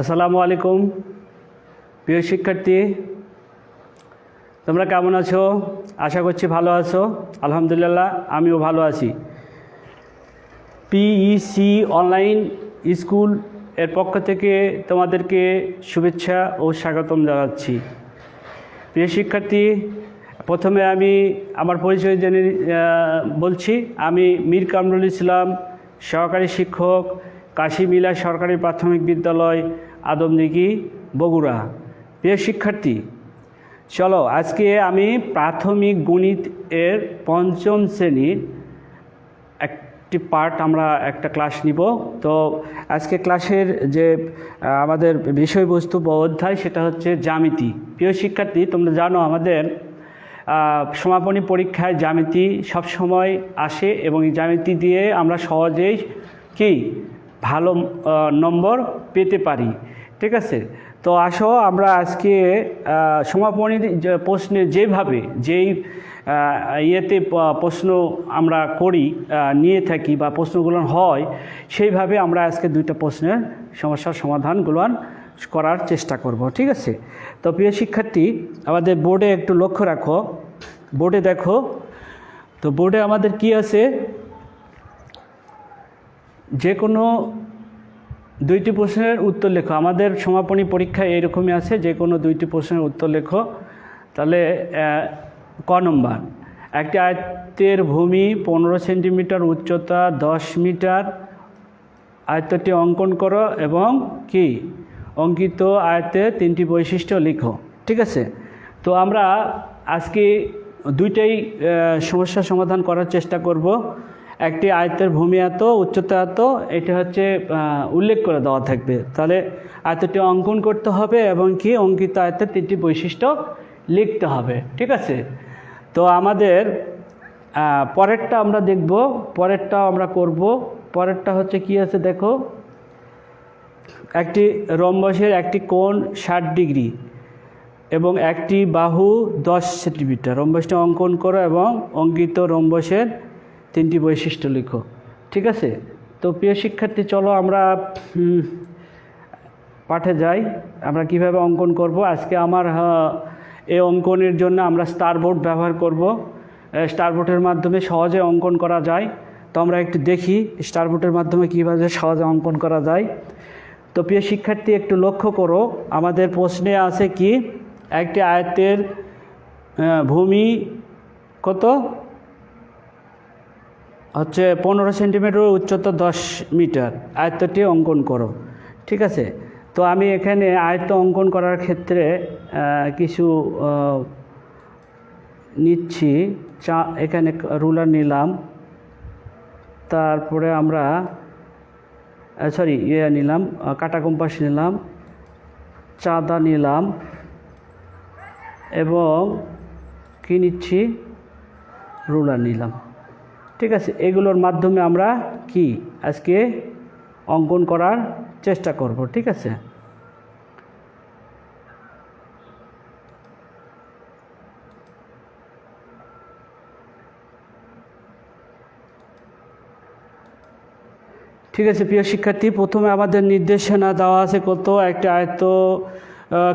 আসসালামু আলাইকুম প্রিয় শিক্ষার্থী, তোমরা কেমন আছো? আশা করছি ভালো আছো। আলহামদুলিল্লাহ, আমিও ভালো আছি। পিইসি অনলাইন স্কুল এর পক্ষ থেকে তোমাদেরকে শুভেচ্ছা ও স্বাগতম জানাচ্ছি। প্রিয় শিক্ষার্থী, প্রথমে আমি আমার পরিচয় জেনে বলছি। আমি মীর কামরুল ইসলাম, সহকারী শিক্ষক, কাশিমিলা সরকারি প্রাথমিক বিদ্যালয়, আদমদিঘি, বগুড়া। প্রিয় শিক্ষার্থী, চলো আজকে আমি প্রাথমিক গণিত এর পঞ্চম শ্রেণীর একটি পার্ট আমরা একটা ক্লাস নিব। তো আজকে ক্লাসের যে আমাদের বিষয়বস্তু বা অধ্যায় সেটা হচ্ছে জ্যামিতি। প্রিয় শিক্ষার্থী, তোমরা জানো আমাদের সমাপনী পরীক্ষায় জ্যামিতি সবসময় আসে এবং এই জ্যামিতি দিয়ে আমরা সহজেই ভালো নম্বর পেতে পারি। ঠিক আছে, তো আসো আমরা আজকে সমাপনী প্রশ্নে যেই ইয়েতে প্রশ্ন আমরা নিয়ে থাকি বা প্রশ্নগুলো হয়, সেইভাবে আমরা আজকে দুইটা প্রশ্নের সমস্যার সমাধানগুলো করার চেষ্টা করব। ঠিক আছে, তো প্রিয় শিক্ষার্থী, আমাদের বোর্ডে একটু লক্ষ্য রাখো। বোর্ডে দেখো, তো বোর্ডে আমাদের কি আছে, যে কোনো দুইটি প্রশ্নের উত্তর লেখো। আমাদের সমাপনী পরীক্ষা এরকমই আছে, যে কোনো দুইটি প্রশ্নের উত্তর লেখো। তাহলে ক নম্বর, একটি আয়তের ভূমি 15 সেন্টিমিটার, উচ্চতা 10 মিটার, আয়তটি অঙ্কন করো এবং অঙ্কিত আয়তের 3টি বৈশিষ্ট্য লিখো। ঠিক আছে, তো আমরা আজকে দুইটাই সমস্যার সমাধান করার চেষ্টা করব। একটি আয়তের ভূমি এত, উচ্চতা এত, এটা হচ্ছে উল্লেখ করে দেওয়া থাকবে। তাহলে আয়তটি অঙ্কন করতে হবে এবং অঙ্কিত আয়তের 3টি বৈশিষ্ট্য লিখতে হবে। ঠিক আছে, তো আমাদের পরেরটা আমরা দেখব, পরেরটাও আমরা করব। পরেরটা হচ্ছে কি আছে দেখো, একটি রম্বসের একটি কোণ 60 ডিগ্রি এবং একটি বাহু 10 সেন্টিমিটার। রম্বসটা অঙ্কন করো এবং অঙ্কিত রম্বসের 3টি বৈশিষ্ট্য লিখো। ঠিক আছে, তো প্রিয় শিক্ষার্থী, চলো আমরা পাঠে যাই। আমরা কিভাবে অঙ্কন করব আজকে আমার এই অঙ্কনের জন্য আমরা স্টার বোর্ড ব্যবহার করব। স্টার বোর্ডের মাধ্যমে সহজে অঙ্কন করা যায়। তো আমরা একটু দেখি স্টার বোর্ডের মাধ্যমে কীভাবে সহজে অঙ্কন করা যায়। তো প্রিয় শিক্ষার্থী, একটু লক্ষ্য করো, আমাদের প্রশ্নে আছে একটি আয়তের ভূমি কত হচ্ছে 15 সেন্টিমিটার, উচ্চতা 10 মিটার, আয়তটি অঙ্কন করো। ঠিক আছে, তো আমি এখানে আয়ত অঙ্কন করার ক্ষেত্রে কিছু নিচ্ছি। এখানে রুলার নিলাম, তারপরে আমরা নিলাম, কাঁটা কম্পাস নিলাম, চাঁদা নিলাম এবং নিচ্ছি, রুলার নিলাম। ঠিক আছে, এগুলোর মাধ্যমে আমরা আজকে অঙ্কন করার চেষ্টা করব। ঠিক আছে, ঠিক আছে প্রিয় শিক্ষার্থী, প্রথমে আমাদের নির্দেশনা দেওয়া আছে কত, একটা আয়ত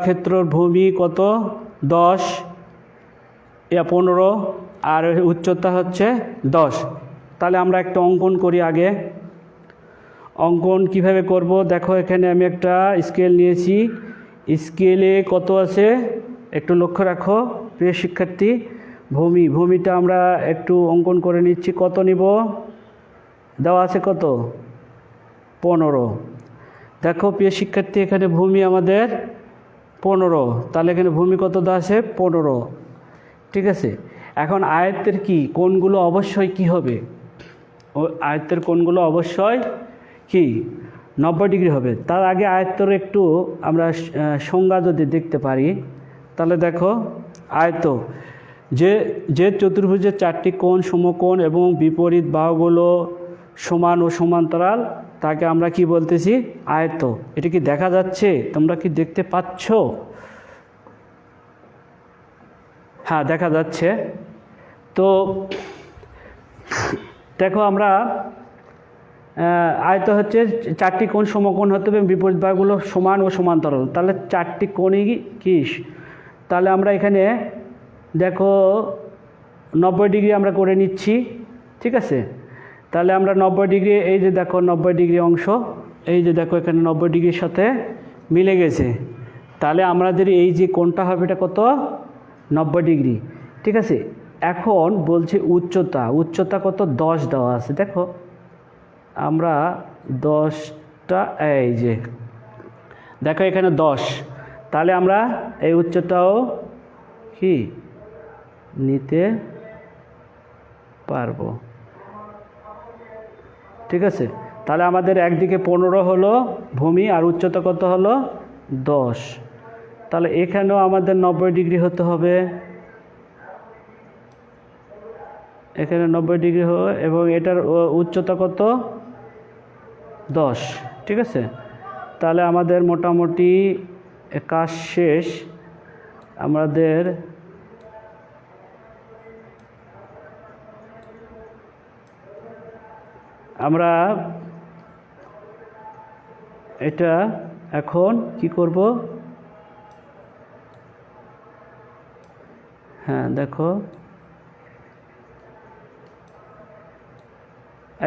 ক্ষেত্রর ভূমি কত 10 या 15 আর উচ্চতা হচ্ছে 10। তাহলে আমরা একটা অঙ্কন করি আগে। অঙ্কন কিভাবে করব দেখো, এখানে আমি একটা স্কেল নিয়েছি। স্কেলে কত আছে একটু লক্ষ্য রাখো প্রিয় শিক্ষার্থী। ভূমিটা আমরা একটু অঙ্কন করে নিচ্ছি। কত নিব, দেওয়া আছে কত 15। দেখো প্রিয় শিক্ষার্থী, এখানে ভূমি আমাদের 15, তাহলে এখানে ভূমি কত দেওয়া আছে 15। ঠিক আছে, এখন আয়তের কোণগুলো অবশ্যই হবে, আয়তের কোণগুলো অবশ্যই 90 ডিগ্রি হবে। তার আগে আয়তের একটু আমরা সংজ্ঞা যদি দেখতে পারি, তাহলে দেখো আয়ত যে চতুর্ভুজের 4টি কোণ সমকোণ এবং বিপরীত বাহুগুলো সমান ও সমান্তরাল, তাকে আমরা বলতেছি আয়ত। এটা কি দেখা যাচ্ছে? তোমরা কি দেখতে পাচ্ছ? হ্যাঁ, দেখা যাচ্ছে। তো দেখো আমরা আয়ত হচ্ছে 4টি কোণ সমকোণ হতে হবে, বিপরীত বাহুগুলো সমান ও সমান্তরাল, তাহলে 4টি কোণই কি, তাহলে আমরা এখানে দেখো 90 ডিগ্রি আমরা করে নিচ্ছি, ঠিক আছে। তাহলে আমরা 90 ডিগ্রি, এই যে দেখো 90 ডিগ্রি অংশ, এই যে দেখো এখানে 90 ডিগ্রির সাথে মিলে গেছে। তাহলে আমাদের এই যে কোণটা হবে এটা কত, 90 ডিগ্রি, ঠিক আছে। এখন বলছে উচ্চতা কত, 10 দেওয়া আছে, দেখো আমরা 10টা, এই যে দেখো এখানে 10, তাহলে আমরা এই উচ্চতাও কি নিতে পারবো, ঠিক আছে। তাহলে আমাদের একদিকে 15 হলো ভূমি আর উচ্চতা কত হলো 10, তাহলে এখানেও আমাদের 90 ডিগ্রি হতে হবে, এখানে 90 ডিগ্রি হবে এবং এটার উচ্চতা কত 10, ঠিক আছে। তাহলে আমাদের মোটামুটি কাজ শেষ। আমাদের আমরা এটা এখন কি করব, হ্যাঁ দেখো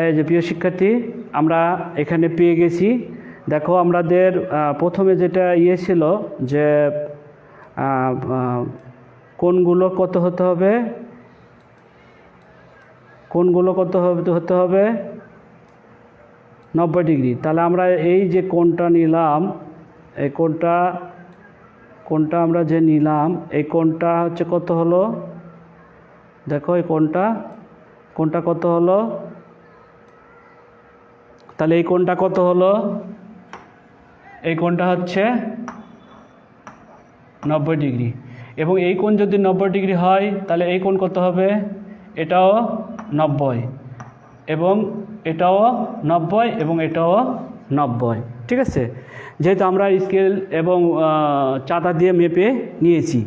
এই যে প্রিয় শিক্ষার্থী, আমরা এখানে পেয়ে গেছি। দেখো আমাদের প্রথমে যেটা ছিল যে কোণগুলো কত হতে হবে, হতে হবে 90 ডিগ্রি। তাহলে আমরা এই যে কোণটা নিলাম, এই কোণটা আমরা যে নিলাম, এই কোণটা হচ্ছে কত হলো, দেখো এই কোণটা কত হলো, তাহলে এই কোণটা কত হলো, এই কোণটা হচ্ছে 90 ডিগ্রি। এবং এই কোণ যদি 90 ডিগ্রি হয় তাহলে এই কোণ কত হবে, এটাও 90 এবং এটাও 90 এবং এটাও 90, ঠিক আছে। যেহেতু আমরা স্কেল এবং চাঁদা দিয়ে মেপে নিয়েছি,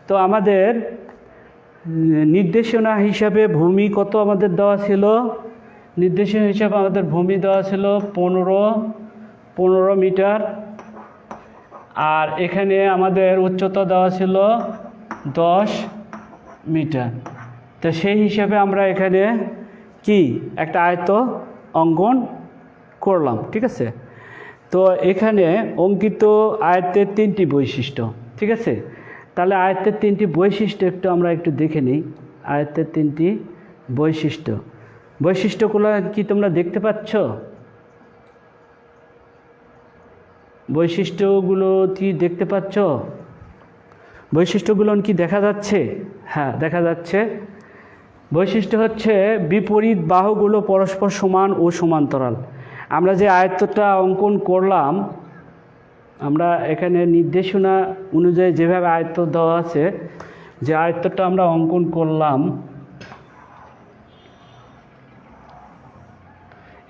তো আমাদের নির্দেশনা হিসাবে ভূমি কত আমাদের দেওয়া ছিল, নির্দেশনা হিসাবে আমাদের ভূমি দেওয়া ছিল 15 মিটার, আর এখানে আমাদের উচ্চতা দেওয়া ছিল 10 মিটার। তো সেই হিসাবে আমরা এখানে কি একটা আয়ত অঙ্কন করলাম, ঠিক আছে। তো এখানে অঙ্কিত আয়তের 3টি বৈশিষ্ট্য, ঠিক আছে। তাহলে আয়তের 3টি বৈশিষ্ট্য আমরা একটু দেখে নিই। আয়তের 3টি বৈশিষ্ট্যগুলো কি তোমরা দেখতে পাচ্ছ, বৈশিষ্ট্যগুলো কি দেখতে পাচ্ছ, বৈশিষ্ট্যগুলো কি দেখা যাচ্ছে, হ্যাঁ দেখা যাচ্ছে। বৈশিষ্ট্য হচ্ছে বিপরীত বাহুগুলো পরস্পর সমান ও সমান্তরাল। আমরা যে আয়তটা অঙ্কন করলাম, আমরা এখানে নির্দেশনা অনুযায়ী যেভাবে আয়ত দেওয়া আছে, যে আয়তটা আমরা অঙ্কন করলাম,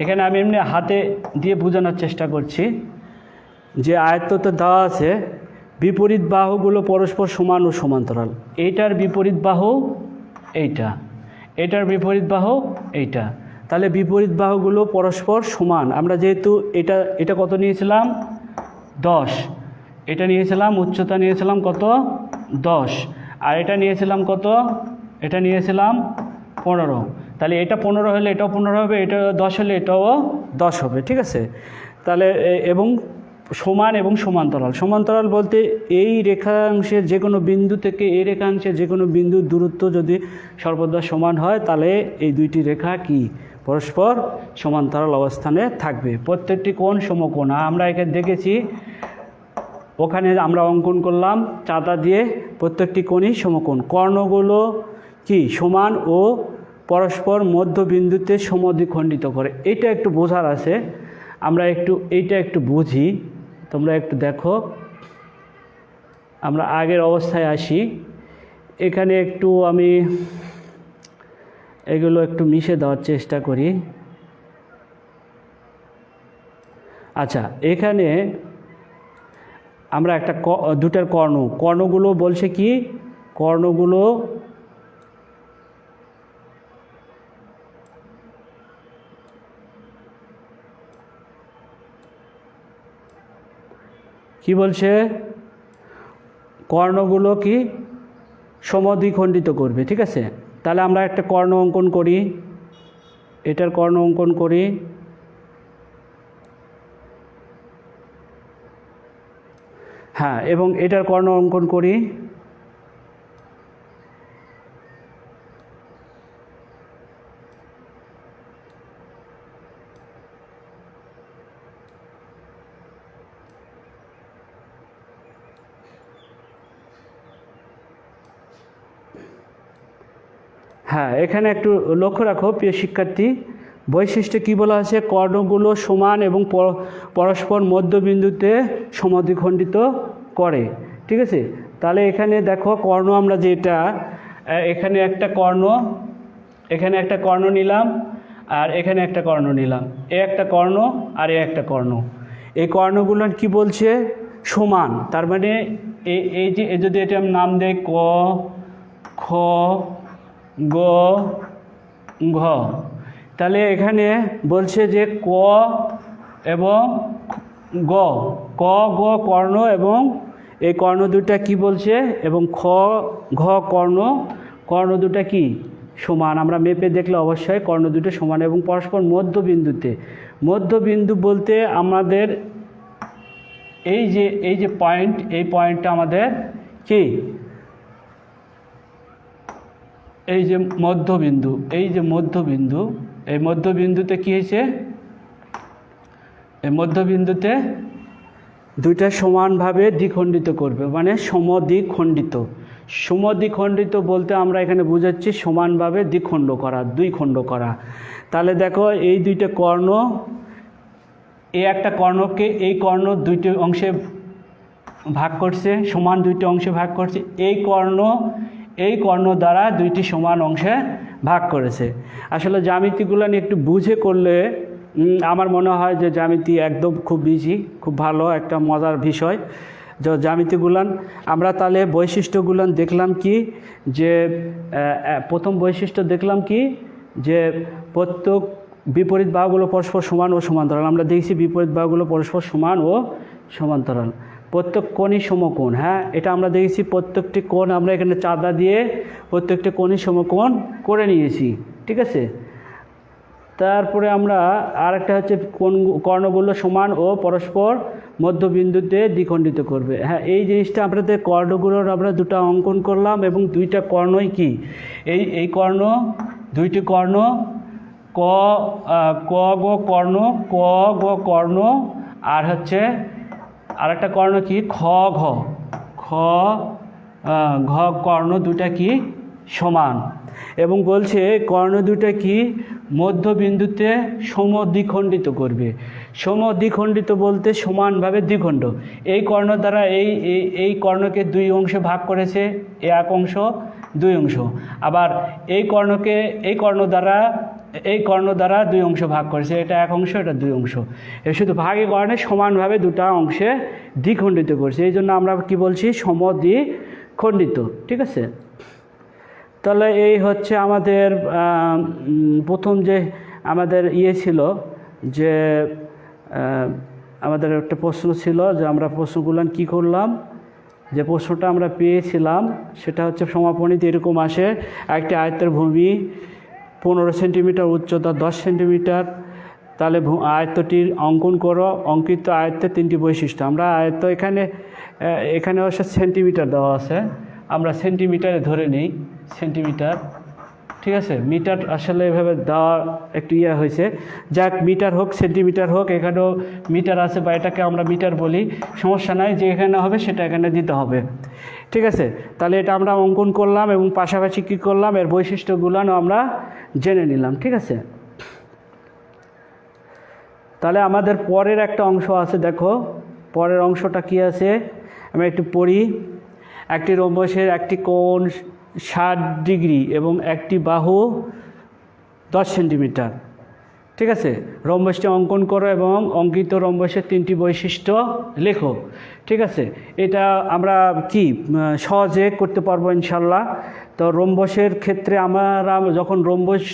এখানে আমি এমনি হাতে দিয়ে বোঝানোর চেষ্টা করছি যে আয়তটা দেওয়া আছে, বিপরীত বাহুগুলো পরস্পর সমান ও সমান্তরাল। এইটার বিপরীত বাহু এইটা, এটার বিপরীত বাহু এইটা, তাহলে বিপরীত বাহুগুলো পরস্পর সমান। আমরা যেহেতু এটা কত নিয়েছিলাম 10, এটা নিয়েছিলাম উচ্চতা নিয়েছিলাম কত 10, আর এটা নিয়েছিলাম কত, এটা নিয়েছিলাম 15, তাহলে এটা 15 হলে এটাও 15 হবে, এটা 10 হলে এটাও 10 হবে, ঠিক আছে। তাহলে এবং সমান এবং সমান্তরাল বলতে এই রেখাংশের যে কোনো বিন্দু থেকে এই রেখাংশের যে কোনো বিন্দুর দূরত্ব যদি সর্বদা সমান হয়, তাহলে এই দুইটি রেখা কি পরস্পর সমান্তরাল অবস্থানে থাকবে। প্রত্যেকটি কোণ সমকোণ, আমরা এখানে দেখেছি, ওখানে আমরা অঙ্কন করলাম চাঁদা দিয়ে, প্রত্যেকটি কোণই সমকোণ। কর্ণগুলো কি সমান ও পরস্পর মধ্যবিন্দুতে সমদ্বিখণ্ডিত করে। এটা একটু বোঝার আছে, আমরা এইটা একটু বুঝি, তোমরা একটু দেখো। আমরা আগের অবস্থায় আসি, এখানে একটু আমি এগুলো একটু মিশে দেওয়ার চেষ্টা করি। আচ্ছা, এখানে আমরা একটা দুটার কর্ণগুলো বলছে কি, কর্ণগুলো কি বলছে, কর্ণগুলো কি সমদ্বিখণ্ডিত করবে। ঠিক আছে, তাহলে আমরা একটা কর্ণ অঙ্কন করি, এটার কর্ণ অঙ্কন করি। হ্যাঁ, এবং এটার কর্ণ অঙ্কন করি। হ্যাঁ, এখানে একটু লক্ষ্য রাখো প্রিয় শিক্ষার্থী, বৈশিষ্ট্যে কি বলা আছে, কর্ণগুলো সমান এবং পরস্পর মধ্যবিন্দুতে সমদ্বিখণ্ডিত করে। ঠিক আছে, তাহলে এখানে দেখো কর্ণ আমরা যেটা, এখানে একটা কর্ণ নিলাম, আর এখানে একটা কর্ণ নিলাম, এ একটা কর্ণ আর এ একটা কর্ণ। এই কর্ণগুলো কি বলছে, সমান। তার মানে এই যে যদি এটা আমি নাম দেই ক, খ, গ, ঘ, তাহলে এখানে বলছে যে ক এবং গ, ক গ কর্ণ, এবং এই কর্ণ দুটা কি বলছে, এবং খ ঘ কর্ণ দুটা কি সমান। আমরা মেপে দেখলে অবশ্যই কর্ণ দুটো সমান এবং পরস্পর মধ্যবিন্দু বলতে আমাদের এই যে পয়েন্ট, এই পয়েন্টটা আমাদের কি, এই যে মধ্যবিন্দু, এই মধ্যবিন্দুতে কি হয়েছে, এই মধ্যবিন্দুতে দুইটা সমানভাবে দ্বিখণ্ডিত করবে, মানে সমদ্বিখণ্ডিত বলতে আমরা এখানে বুঝাচ্ছি সমানভাবে দুই খণ্ড করা। তাহলে দেখো এই দুইটা কর্ণ, এই একটা কর্ণকে এই কর্ণ দুইটি অংশে ভাগ করছে, সমান দুইটি অংশে ভাগ করছে। এই কর্ণ দ্বারা দুইটি সমান অংশে ভাগ করেছে। আসলে জ্যামিতিগুলো নিয়ে একটু বুঝে করলে আমার মনে হয় যে জ্যামিতি একদম খুব ইজি, খুব ভালো একটা মজার বিষয়। যে জ্যামিতিগুলান আমরা তাহলে বৈশিষ্ট্যগুলান দেখলাম কি, যে প্রথম বৈশিষ্ট্য দেখলাম কি, যে প্রত্যেক বিপরীত বাহুগুলো পরস্পর সমান ও সমান্তরাল। আমরা দেখছি বিপরীত বাহুগুলো পরস্পর সমান ও সমান্তরাল। প্রত্যেক কোণই সমকোণ। হ্যাঁ, এটা আমরা দেখেছি, প্রত্যেকটি কোণ আমরা এখানে চাঁদা দিয়ে প্রত্যেকটি কোণই সমকোণ করে নিয়েছি। ঠিক আছে, তারপরে আমরা আরেকটা হচ্ছে কর্ণগুলো সমান ও পরস্পর মধ্যবিন্দুতে দ্বিখণ্ডিত করবে। হ্যাঁ, এই জিনিসটা আপনাদের কর্ণগুলোর আমরা দুটো অঙ্কন করলাম, এবং দুইটা কর্ণই কি, এই কর্ণ, দুইটি কর্ণ ক গ কর্ণ, আর হচ্ছে আরেকটা কর্ণ কি খ ঘ কর্ণ, দুটা কি সমান। এবং বলছে কর্ণ দুটা কি মধ্যবিন্দুতে সমদ্বিখণ্ডিত করবে। সমদ্বিখণ্ডিত বলতে সমানভাবে দ্বিখণ্ড। এই কর্ণ দ্বারা এই কর্ণকে দুই অংশে ভাগ করেছে, এক অংশ দুই অংশ। আবার এই কর্ণ দ্বারা দুই অংশ ভাগ করেছে, এটা এক অংশ, এটা দুই অংশ। এর শুধু ভাগের কারণে সমানভাবে দুটা অংশে দ্বিখণ্ডিত করছে, এই জন্য আমরা কি বলছি, সমদ্বিখণ্ডিত। ঠিক আছে, তাহলে এই হচ্ছে আমাদের প্রথম যে আমাদের ছিল, যে আমাদের একটা প্রশ্ন ছিল, যে আমরা প্রশ্নগুলো কী করলাম, যে প্রশ্নটা আমরা পেয়েছিলাম সেটা হচ্ছে সমাপনীতে এরকম আসে, একটি আয়তের ভূমি 15 সেন্টিমিটার, উচ্চতা 10 সেন্টিমিটার, তাহলে আয়তটির অঙ্কন করো। অঙ্কিত আয়ত্তের 3টি বৈশিষ্ট্য। আমরা আয়ত্ত এখানে অবশ্য সেন্টিমিটার দেওয়া আছে, আমরা সেন্টিমিটারে ধরে নিই, সেন্টিমিটার। ঠিক আছে, মিটার আসলে এভাবে দেওয়া একটু হয়েছে, যাক মিটার হোক সেন্টিমিটার হোক, এখানেও মিটার আছে বা এটাকে আমরা মিটার বলি, সমস্যা নাই, যে এখানে হবে সেটা এখানে দিতে হবে। ঠিক আছে, তাহলে এটা আমরা অঙ্কন করলাম এবং পাশাপাশি কী করলাম, এর বৈশিষ্ট্যগুলো আমরা জেনে নিলাম। ঠিক আছে, তাহলে আমাদের পরের একটা অংশ আছে, দেখো পরের অংশটা কি আছে আমরা একটু পড়ি। একটি রম্বসের একটি কোণ 60 ডিগ্রি এবং একটি বাহু 10 সেন্টিমিটার। ঠিক আছে, রম্বসটি অঙ্কন করো এবং অঙ্কিত রম্বসের 3টি বৈশিষ্ট্য লেখো। ঠিক আছে, এটা আমরা কি সহজে করতে পারবো ইনশাল্লাহ। তো রম্বসের ক্ষেত্রে আমরা যখন রম্বস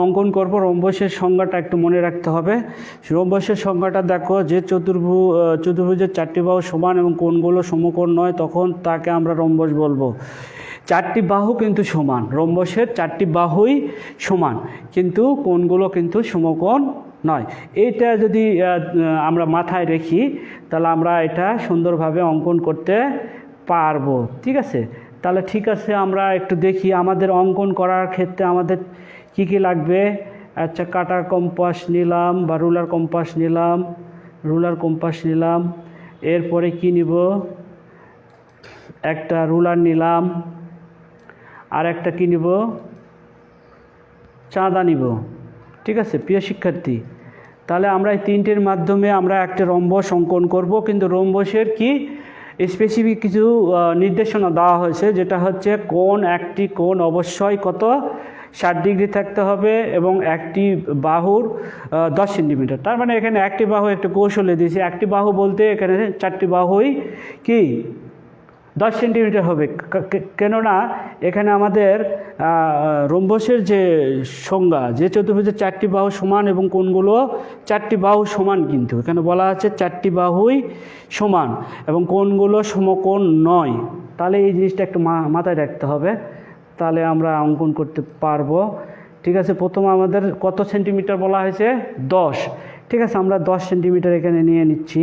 অঙ্কন করব। রম্বসের সংজ্ঞাটা একটু মনে রাখতে হবে। রম্বসের সংজ্ঞাটা দেখো, যে চতুর্ভুজের 4টি বাহু সমান এবং কোণগুলো সমকোণ নয় তখন তাকে আমরা রম্বস বলবো। 4টি বাহু কিন্তু সমান, রম্বসের 4টি বাহুই সমান, কিন্তু কোণগুলো কিন্তু সমকোণ নয়। এইটা যদি আমরা মাথায় রেখি তাহলে আমরা এটা সুন্দরভাবে অঙ্কন করতে পারবো। ঠিক আছে, তাহলে ঠিক আছে, আমরা একটু দেখি আমাদের অঙ্কন করার ক্ষেত্রে আমাদের কি কি লাগবে। আচ্ছা, কাটার কম্পাস নিলাম বা রুলার কম্পাস নিলাম। এরপরে কি নিব, একটা রুলার নিলাম, আর একটা কি নিব, চাঁদা নিব। ঠিক আছে প্রিয় শিক্ষার্থী, তাহলে আমরা এই 3টের মাধ্যমে আমরা একটা রম্বস অঙ্কন করব। কিন্তু রম্বসের কি স্পেসিফিক কিছু নির্দেশনা দেওয়া হয়েছে, যেটা হচ্ছে একটি কোণ অবশ্যই কত 60 ডিগ্রি থাকতে হবে এবং একটি বাহুর 10 সেন্টিমিটার। তার মানে এখানে একটি বাহু একটু কৌশলে দিয়েছে। একটি বাহু বলতে এখানে 4টি বাহুই কি 10 সেন্টিমিটার হবে, কেননা এখানে আমাদের রম্বসের যে সংজ্ঞা, যে চতুর্ভুজের 4টি বাহু সমান এবং কোণগুলো 4টি বাহু সমান, কিন্তু এখানে বলা আছে 4টি বাহুই সমান এবং কোণগুলো সমকোণ নয়। তাহলে এই জিনিসটা একটু মাথায় রাখতে হবে, তাহলে আমরা অঙ্কন করতে পারবো। ঠিক আছে, প্রথমে আমাদের কত সেন্টিমিটার বলা হয়েছে, 10। ঠিক আছে, আমরা 10 সেন্টিমিটার এখানে নিয়ে নিচ্ছি।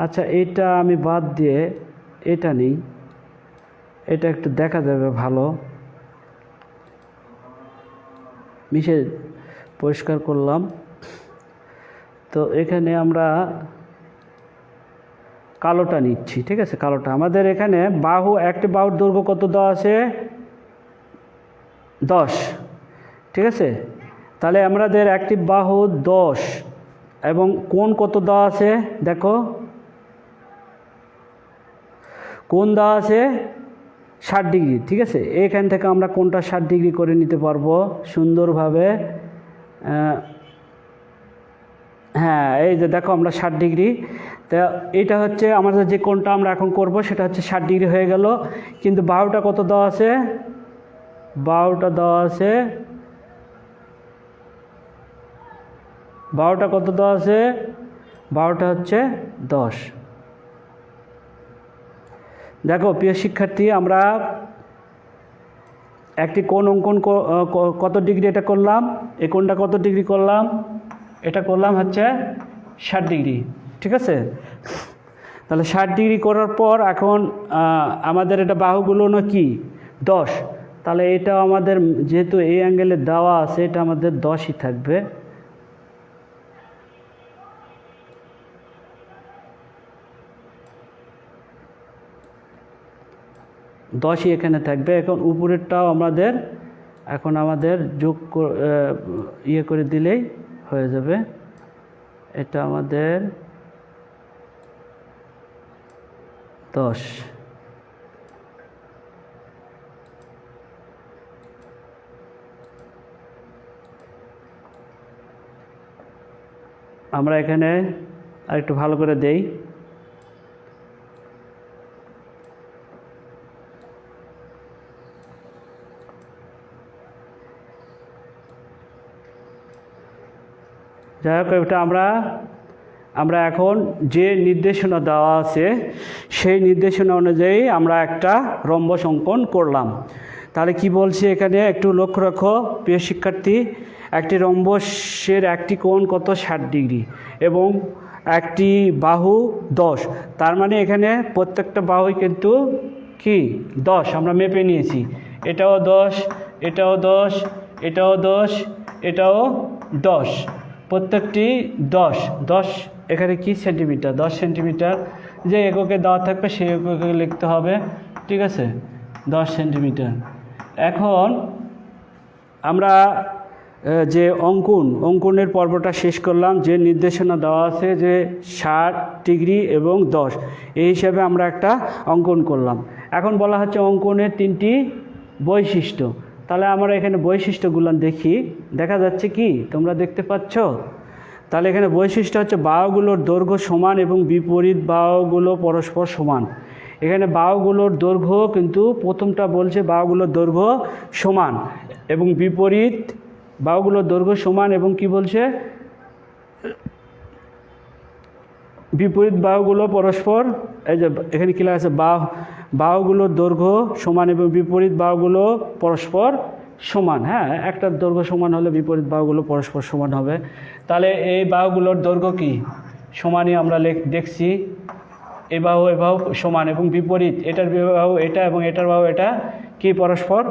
আচ্ছা, এটা আমি বাদ দিয়ে এটা নেই, এটা একটু দেখা যাবে ভালো, মিশে পরিষ্কার করলাম। তো এখানে আমরা কালোটা নিচ্ছি। ঠিক আছে, কালোটা আমাদের এখানে একটি বাহুর দৈর্ঘ্য কত দেওয়া আছে, 10। ঠিক আছে, তাহলে আমাদের একটি বাহু 10 এবং কোণ কত দেওয়া আছে, দেখো কোণ দেওয়া আছে 60 ডিগ্রি। ঠিক আছে, এখান থেকে আমরা কোণটা 60 ডিগ্রি করে নিতে পারবো সুন্দরভাবে। হ্যাঁ, এই যে দেখো আমরা 60 ডিগ্রি, তা এটা হচ্ছে আমাদের যে কোণটা আমরা এখন করব সেটা হচ্ছে 60 ডিগ্রি হয়ে গেল। কিন্তু বাহুটা কত দেওয়া আছে, বাহুটা কত দেওয়া আছে, বাহুটা হচ্ছে 10। দেখো প্রিয় শিক্ষার্থী, আমরা একটি কোণ অঙ্কন কত ডিগ্রি এটা করলাম, এই কোণটা কত ডিগ্রি করলাম, এটা করলাম হচ্ছে 60 ডিগ্রি। ঠিক আছে, তাহলে 60 ডিগ্রি করার পর এখন আমাদের এটা বাহুগুলো না কি 10, তাহলে এটা আমাদের যেহেতু এই অ্যাঙ্গেলে দেওয়া আছে এটা আমাদের 10ই থাকবে। এখানে থাকবে। এখন উপরেরটাও আমাদের যোগ করে দিলেই হয়ে যাবে। এটা আমাদের 10। আমরা এখানে আরেকটু ভালো করে দেই। যাই হোক, এটা আমরা এখন যে নির্দেশনা দেওয়া আছে সেই নির্দেশনা অনুযায়ী আমরা একটা রম্বস অঙ্কন করলাম। তাহলে কি বলছে এখানে একটু লক্ষ্য রাখো প্রিয় শিক্ষার্থী, একটি রম্বসের একটি কোণ কত 60 ডিগ্রি এবং একটি বাহু 10। তার মানে এখানে প্রত্যেকটা বাহুই কিন্তু কি 10 আমরা মেপে নিয়েছি। এটাও 10, এটাও 10, এটাও 10, এটাও 10, প্রত্যেকটি 10 এখানে কি সেন্টিমিটার, 10 সেন্টিমিটার যে এককে দেওয়া থাকবে সেই এককে লিখতে হবে। ঠিক আছে, 10 সেন্টিমিটার। এখন আমরা যে অঙ্কনের পর্বটা শেষ করলাম, যে নির্দেশনা দেওয়া আছে যে 60 ডিগ্রি এবং 10, এই হিসাবে আমরা একটা অঙ্কন করলাম। এখন বলা হচ্ছে অঙ্কনের 3টি বৈশিষ্ট্য। তাহলে আমরা এখানে বৈশিষ্ট্যগুলো দেখি, দেখা যাচ্ছে কি তোমরা দেখতে পাচ্ছ? তাহলে এখানে বৈশিষ্ট্য হচ্ছে বাহুগুলোর দৈর্ঘ্য সমান এবং বিপরীত বাহুগুলো পরস্পর সমান। এখানে বাহুগুলোর দৈর্ঘ্য কিন্তু প্রথমটা বলছে বাহুগুলোর দৈর্ঘ্য সমান এবং বিপরীত বাহুগুলোর দৈর্ঘ্য সমান এবং কি বলছে বিপরীত বাহুগুলো পরস্পর, এই যে এখানে কি লেখা আছে, বাহুগুলোর দৈর্ঘ্য সমান এবং বিপরীত বাহুগুলো পরস্পর সমান। হ্যাঁ, একটা দৈর্ঘ্য সমান হলে বিপরীত বাহুগুলো পরস্পর সমান হবে। তাহলে এই বাহুগুলোর দৈর্ঘ্য কি সমানই আমরা দেখছি, এই বাহু সমান এবং বিপরীত, এটার বাহু এটা এবং এটার বাহু এটা কি পরস্পর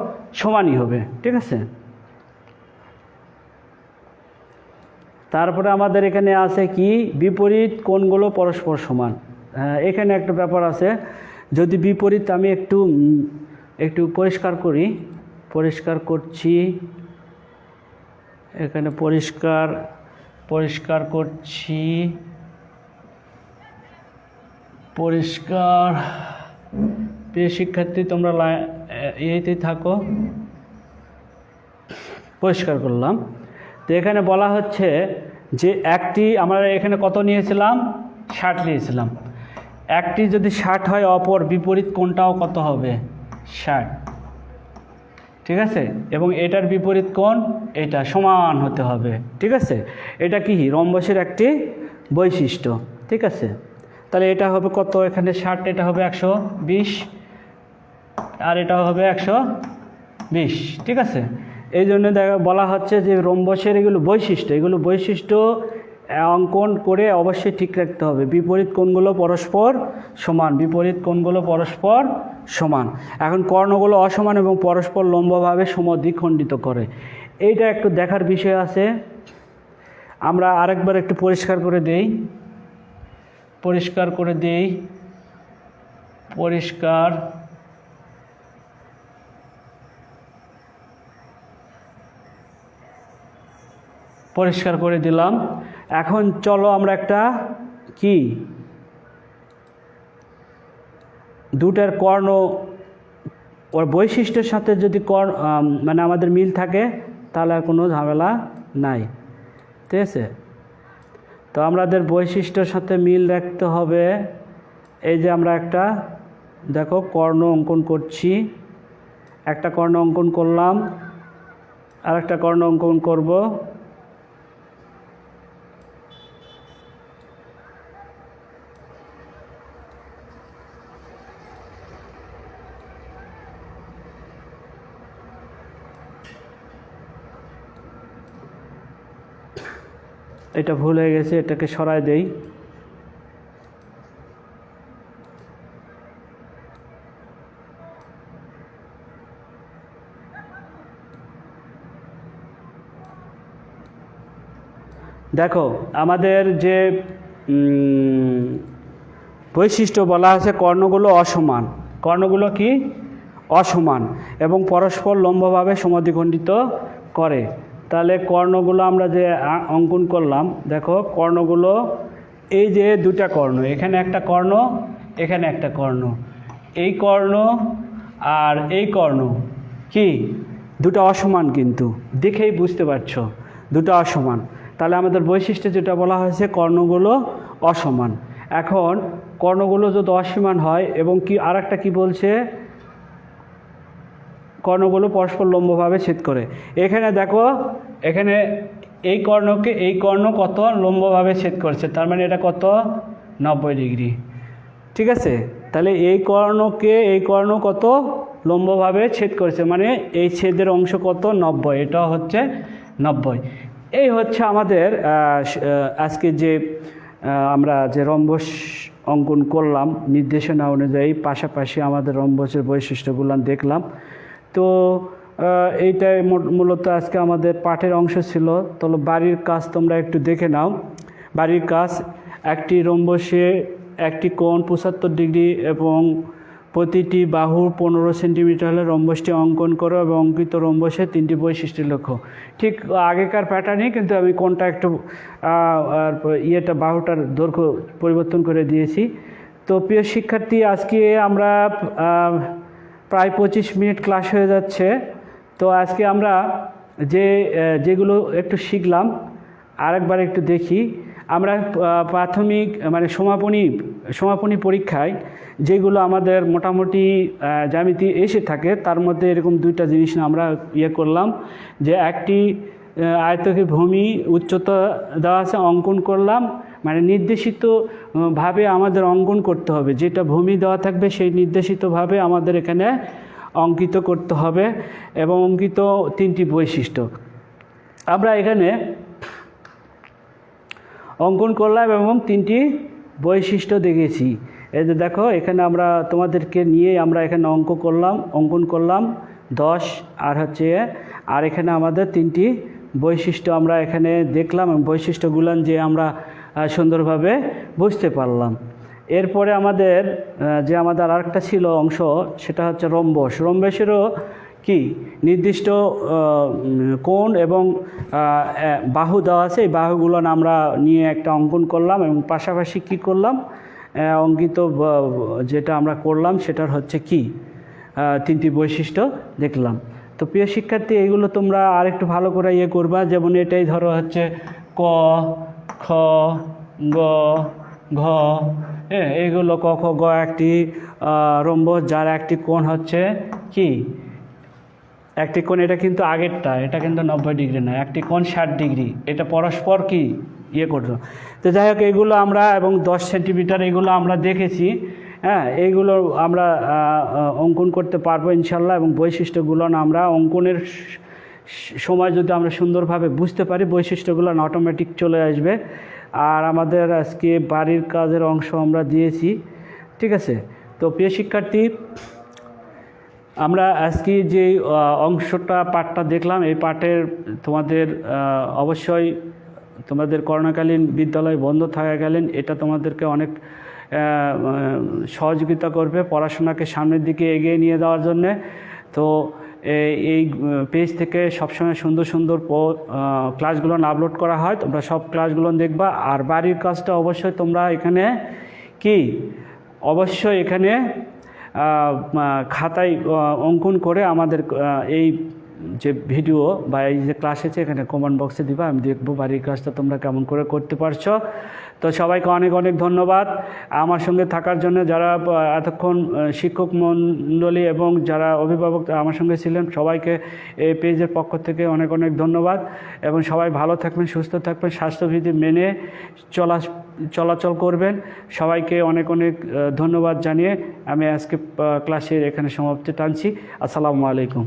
সমানই হবে। ঠিক আছে, তারপরে আমাদের এখানে আছে কি বিপরীত কোণগুলো পরস্পর সমান। এখানে একটা ব্যাপার আছে, যদি বিপরীত আমি একটু পরিষ্কার করছি, এখানে পরিষ্কার করছি, প্রিয় শিক্ষার্থী তোমরা ইয়েতেই থাকো, পরিষ্কার করলাম। তো এখানে বলা হচ্ছে যে আমরা এখানে কত নিয়েছিলাম, 60 নিয়েছিলাম। একটি যদি 60 হয় অপর বিপরীত কোণটাও কত হবে, 60। ঠিক আছে, এবং এটার বিপরীত কোণ এটা সমান হতে হবে। ঠিক আছে, এটা কি রম্বসের একটি বৈশিষ্ট্য। ঠিক আছে, তাহলে এটা হবে কত, এখানে 60, এটা হবে 120 আর এটা হবে 120। ঠিক আছে, এই জন্য বলা হচ্ছে যে রম্বসের এগুলো বৈশিষ্ট্য অঙ্কন করে অবশ্যই ঠিক রাখতে হবে। বিপরীত কোণগুলো পরস্পর সমান। এখন কর্ণগুলো অসমান এবং পরস্পর লম্বভাবে সমদ্বিখণ্ডিত করে, এইটা একটু দেখার বিষয় আছে। আমরা আরেকবার একটু পরিষ্কার করে দেই। পরিষ্কার করে দিলাম। এখন চলো আমরা একটা কি দুটার কর্ণ ওর বৈশিষ্ট্যের সাথে যদি মানে আমাদের মিল থাকে তাহলে আর কোনো ঝামেলা নাই। ঠিক আছে, তো আমাদের বৈশিষ্ট্যের সাথে মিল রাখতে হবে। এই যে আমরা একটা দেখো কর্ণ অঙ্কন করছি, একটা কর্ণ অঙ্কন করলাম, আর একটা কর্ণ অঙ্কন করব। এটা ভুল হয়ে গেছে, এটাকে সরাই দেই। দেখো আমাদের যে বৈশিষ্ট্য বলা আছে, কর্ণগুলো অসমান, কর্ণগুলো কি অসমান এবং পরস্পর লম্বভাবে সমদ্বিখণ্ডিত করে। তাহলে কর্ণগুলো আমরা যে অঙ্কন করলাম, দেখো কর্ণগুলো এই যে দুটা কর্ণ, এখানে একটা কর্ণ, এখানে একটা কর্ণ, এই কর্ণ আর এই কর্ণ কি দুটো অসমান, কিন্তু দেখেই বুঝতে পারছো দুটো অসমান। তাহলে আমাদের বৈশিষ্ট্য যেটা বলা হয়েছে কর্ণগুলো অসমান। এখন কর্ণগুলো যদি অসমান হয় এবং কি আরেকটা কি বলছে, কর্ণগুলো পরস্পর লম্বভাবে ছেদ করে। এখানে দেখো, এখানে এই কর্ণকে এই কর্ণ কত লম্বভাবে ছেদ করছে, তার মানে এটা কত 90 ডিগ্রি। ঠিক আছে, তাহলে এই কর্ণকে এই কর্ণ কত লম্বভাবে ছেদ করছে, মানে এই ছেদের অংশ কত 90, এটা হচ্ছে 90। এই হচ্ছে আমাদের আজকে যে আমরা যে রম্বস অঙ্কন করলাম নির্দেশনা অনুযায়ী, পাশাপাশি আমাদের রম্বসের বৈশিষ্ট্যগুলো দেখলাম। তো এইটাই মূলত আজকে আমাদের পাঠের অংশ ছিল। তো বাড়ির কাজ তোমরা একটু দেখে নাও। বাড়ির কাজ, একটি রম্বসে একটি কোণ 75 ডিগ্রি এবং প্রতিটি বাহুর 15 সেন্টিমিটার হলে রম্বসটি অঙ্কন করো এবং অঙ্কিত রম্বসের 3টি বৈশিষ্ট্য লেখো। ঠিক আগেকার প্যাটার্নই, কিন্তু আমি কোণটা একটু বাহুটার দৈর্ঘ্য পরিবর্তন করে দিয়েছি। তো প্রিয় শিক্ষার্থী, আজকে আমরা প্রায় 25 মিনিট ক্লাস হয়ে যাচ্ছে। তো আজকে আমরা যেগুলো একটু শিখলাম আরেকবার একটু দেখি। আমরা প্রাথমিক মানে সমাপনী পরীক্ষায় যেগুলো আমাদের মোটামুটি জ্যামিতি এসে থাকে, তার মধ্যে এরকম দুইটা জিনিস আমরা করলাম, যে একটি আয়তক্ষেত্রের ভূমি উচ্চতা দেওয়া আছে, অঙ্কন করলাম। মানে নির্দেশিত ভাবে আমাদের অঙ্কন করতে হবে, যেটা ভূমি দেওয়া থাকবে সেই নির্দেশিতভাবে আমাদের এখানে অঙ্কিত করতে হবে। এবং অঙ্কিত 3টি বৈশিষ্ট্য আমরা এখানে অঙ্কন করলাম এবং 3টি বৈশিষ্ট্য দেখেছি। এই যে দেখো, এখানে আমরা তোমাদেরকে নিয়ে আমরা এখানে অঙ্কন করলাম 10 আর এখানে আমাদের 3টি বৈশিষ্ট্য আমরা এখানে দেখলাম এবং বৈশিষ্ট্যগুলো যে আমরা সুন্দরভাবে বুঝতে পারলাম। এরপরে আমাদের আরেকটা ছিল অংশ, সেটা হচ্ছে রম্বস। রম্বসেরও কি নির্দিষ্ট কোণ এবং বাহু দেওয়া আছে। এই বাহুগুলো আমরা নিয়ে একটা অঙ্কন করলাম এবং পাশাপাশি কি করলাম, অঙ্কিত যেটা আমরা করলাম সেটার হচ্ছে কি 3টি বৈশিষ্ট্য দেখলাম। তো প্রিয় শিক্ষার্থী, এইগুলো তোমরা আরেকটু ভালো করে করবা। যেমন এটাই ধরো হচ্ছে ক, খ, গ, ঘ, এইগুলো ক, খ, গ একটি রম্বস, যার একটি কোণ হচ্ছে কি একটি কোণ, এটা কিন্তু আগেরটা, এটা কিন্তু 90 ডিগ্রি না, একটি কোণ 60 ডিগ্রি। এটা পরস্পর কি করতো। তো যাই হোক, এগুলো আমরা এবং 10 সেন্টিমিটার এগুলো আমরা দেখেছি। এইগুলো আমরা অঙ্কন করতে পারবো ইনশাল্লাহ। এবং বৈশিষ্ট্যগুলো আমরা অঙ্কনের সময় যদি আমরা সুন্দরভাবে বুঝতে পারি, বৈশিষ্ট্যগুলো অটোমেটিক চলে আসবে। আর আমাদের আজকে বাড়ির কাজের অংশ আমরা দিয়েছি, ঠিক আছে। তো প্রিয় শিক্ষার্থী, আমরা আজকে যে পাঠটা দেখলাম, এই পাঠের তোমাদের অবশ্যই তোমাদের করোনাকালীন বিদ্যালয় বন্ধ থাকাকালীন এটা তোমাদেরকে অনেক সহযোগিতা করবে পড়াশোনাকে সামনের দিকে এগিয়ে নিয়ে যাওয়ার জন্যে। তো এই পেজ থেকে সবসময় সুন্দর সুন্দর ক্লাসগুলো আপলোড করা হয়, তোমরা সব ক্লাসগুলো দেখবা। আর বাড়ির কাজটা অবশ্যই তোমরা এখানে অবশ্যই এখানে খাতায় অঙ্কন করে আমাদের এই যে ভিডিও বা এই যে ক্লাস আছে এখানে কমেন্ট বক্সে দিবা, আমি দেখবো বাড়ির কাজটা তোমরা কেমন করে করতে পারছো। তো সবাইকে অনেক অনেক ধন্যবাদ আমার সঙ্গে থাকার জন্য। যারা এতক্ষণ শিক্ষক মণ্ডলী এবং যারা অভিভাবক আমার সঙ্গে ছিলেন, সবাইকে এই পেজের পক্ষ থেকে অনেক অনেক ধন্যবাদ। এবং সবাই ভালো থাকবেন, সুস্থ থাকবেন, স্বাস্থ্যবিধি মেনে চলাচল করবেন। সবাইকে অনেক অনেক ধন্যবাদ জানিয়ে আমি আজকে ক্লাসের এখানে সমাপ্তি টানছি। আসসালামু আলাইকুম।